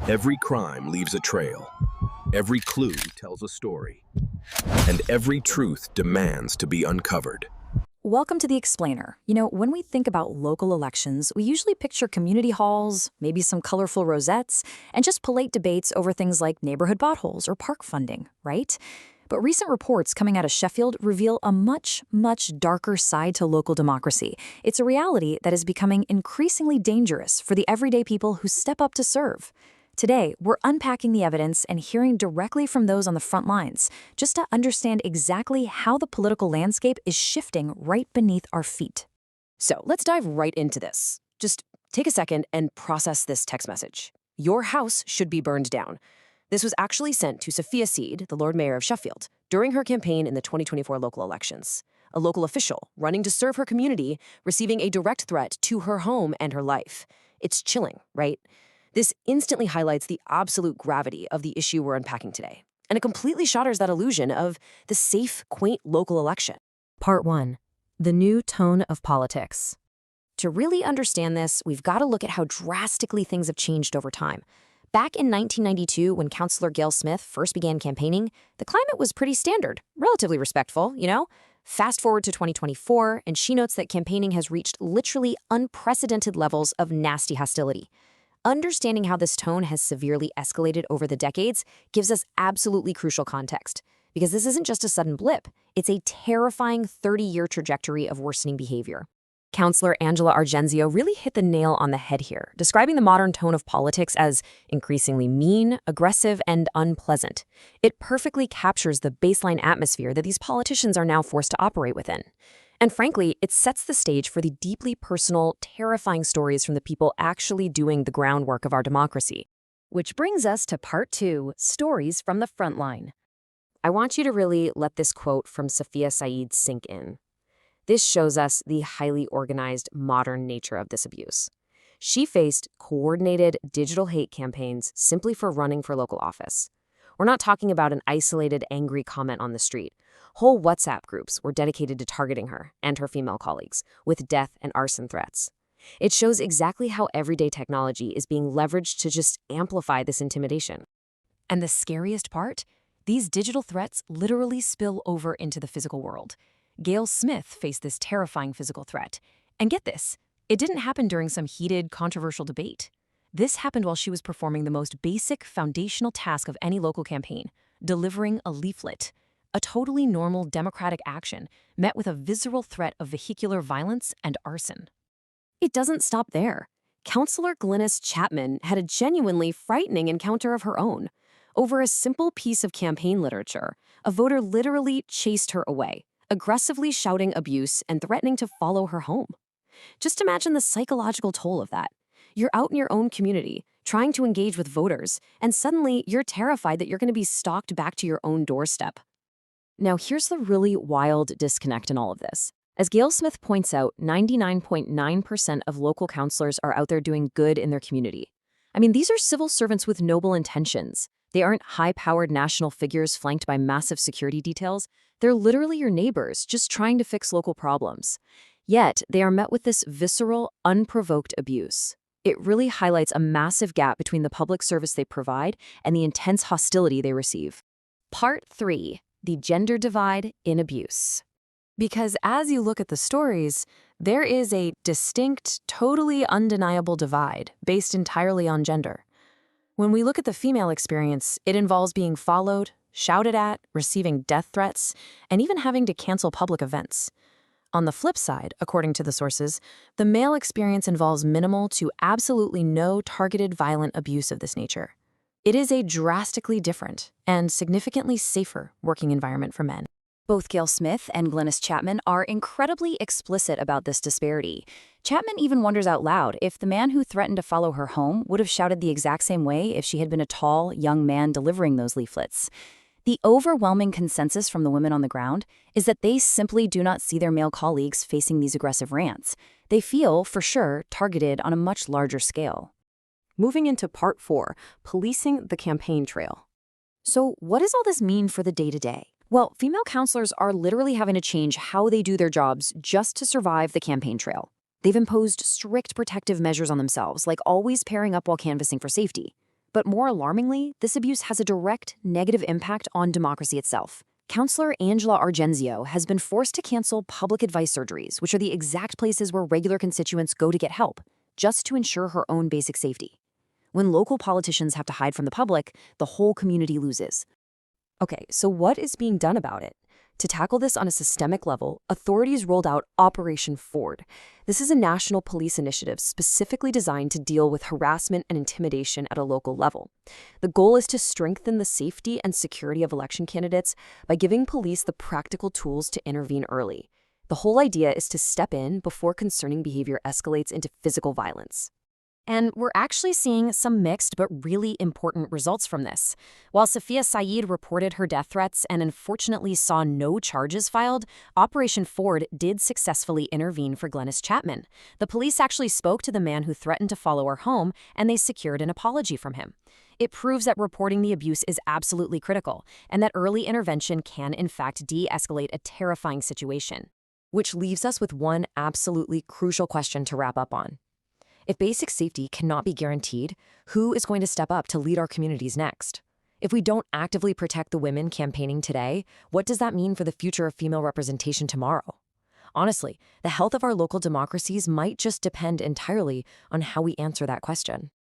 Every crime leaves a trail. Every clue tells a story. And every truth demands to be uncovered. Welcome to The Explainer. When we think about local elections, we usually picture community halls, maybe some colorful rosettes, and just polite debates over things like neighborhood potholes or park funding, right? But recent reports coming out of Sheffield reveal a much, much darker side to local democracy. It's a reality that is becoming increasingly dangerous for the everyday people who step up to serve. Today, we're unpacking the evidence and hearing directly from those on the front lines, just to understand exactly how the political landscape is shifting right beneath our feet. So let's dive right into this. Just take a second and process this text message. Your house should be burned down. This was actually sent to Sophia Seed, the Lord Mayor of Sheffield, during her campaign in the 2024 local elections. A local official running to serve her community, receiving a direct threat to her home and her life. It's chilling, right? This instantly highlights the absolute gravity of the issue we're unpacking today, and it completely shatters that illusion of the safe, quaint local election. Part 1. The new tone of politics. To really understand this, we've got to look at how drastically things have changed over time. Back in 1992, when Councillor Gail Smith first began campaigning, the climate was pretty standard, relatively respectful. Fast forward to 2024, and she notes that campaigning has reached literally unprecedented levels of nasty hostility. Understanding how this tone has severely escalated over the decades gives us absolutely crucial context, because this isn't just a sudden blip, it's a terrifying 30-year trajectory of worsening behavior. Councillor Angela Argenzio really hit the nail on the head here, describing the modern tone of politics as increasingly mean, aggressive, and unpleasant. It perfectly captures the baseline atmosphere that these politicians are now forced to operate within. And frankly, it sets the stage for the deeply personal, terrifying stories from the people actually doing the groundwork of our democracy. Which brings us to Part 2, Stories from the Frontline. I want you to really let this quote from Sophia Saeed sink in. This shows us the highly organized, modern nature of this abuse. She faced coordinated digital hate campaigns simply for running for local office. We're not talking about an isolated, angry comment on the street. Whole WhatsApp groups were dedicated to targeting her and her female colleagues with death and arson threats. It shows exactly how everyday technology is being leveraged to just amplify this intimidation. And the scariest part? These digital threats literally spill over into the physical world. Gail Smith faced this terrifying physical threat. And get this, it didn't happen during some heated, controversial debate. This happened while she was performing the most basic, foundational task of any local campaign, delivering a leaflet. A totally normal democratic action met with a visceral threat of vehicular violence and arson. It doesn't stop there. Councillor Glynis Chapman had a genuinely frightening encounter of her own. Over a simple piece of campaign literature, a voter literally chased her away, aggressively shouting abuse and threatening to follow her home. Just imagine the psychological toll of that. You're out in your own community, trying to engage with voters, and suddenly you're terrified that you're going to be stalked back to your own doorstep. Now, here's the really wild disconnect in all of this. As Gail Smith points out, 99.9% of local councillors are out there doing good in their community. I mean, these are civil servants with noble intentions. They aren't high-powered national figures flanked by massive security details. They're literally your neighbors, just trying to fix local problems. Yet, they are met with this visceral, unprovoked abuse. It really highlights a massive gap between the public service they provide and the intense hostility they receive. Part 3. The gender divide in abuse. Because as you look at the stories, there is a distinct, totally undeniable divide based entirely on gender. When we look at the female experience, it involves being followed, shouted at, receiving death threats, and even having to cancel public events. On the flip side, according to the sources, the male experience involves minimal to absolutely no targeted violent abuse of this nature. It is a drastically different and significantly safer working environment for men. Both Gail Smith and Glynis Chapman are incredibly explicit about this disparity. Chapman even wonders out loud if the man who threatened to follow her home would have shouted the exact same way if she had been a tall, young man delivering those leaflets. The overwhelming consensus from the women on the ground is that they simply do not see their male colleagues facing these aggressive rants. They feel, for sure, targeted on a much larger scale. Moving into Part 4, Policing the Campaign Trail. So what does all this mean for the day-to-day? Well, female counselors are literally having to change how they do their jobs just to survive the campaign trail. They've imposed strict protective measures on themselves, like always pairing up while canvassing for safety. But more alarmingly, this abuse has a direct negative impact on democracy itself. Counselor Angela Argenzio has been forced to cancel public advice surgeries, which are the exact places where regular constituents go to get help, just to ensure her own basic safety. When local politicians have to hide from the public, the whole community loses. Okay, so what is being done about it? To tackle this on a systemic level, authorities rolled out Operation Ford. This is a national police initiative specifically designed to deal with harassment and intimidation at a local level. The goal is to strengthen the safety and security of election candidates by giving police the practical tools to intervene early. The whole idea is to step in before concerning behavior escalates into physical violence. And we're actually seeing some mixed but really important results from this. While Sophia Saeed reported her death threats and unfortunately saw no charges filed, Operation Ford did successfully intervene for Glennis Chapman. The police actually spoke to the man who threatened to follow her home, and they secured an apology from him. It proves that reporting the abuse is absolutely critical, and that early intervention can in fact de-escalate a terrifying situation. Which leaves us with one absolutely crucial question to wrap up on. If basic safety cannot be guaranteed, who is going to step up to lead our communities next? If we don't actively protect the women campaigning today, what does that mean for the future of female representation tomorrow? Honestly, the health of our local democracies might just depend entirely on how we answer that question.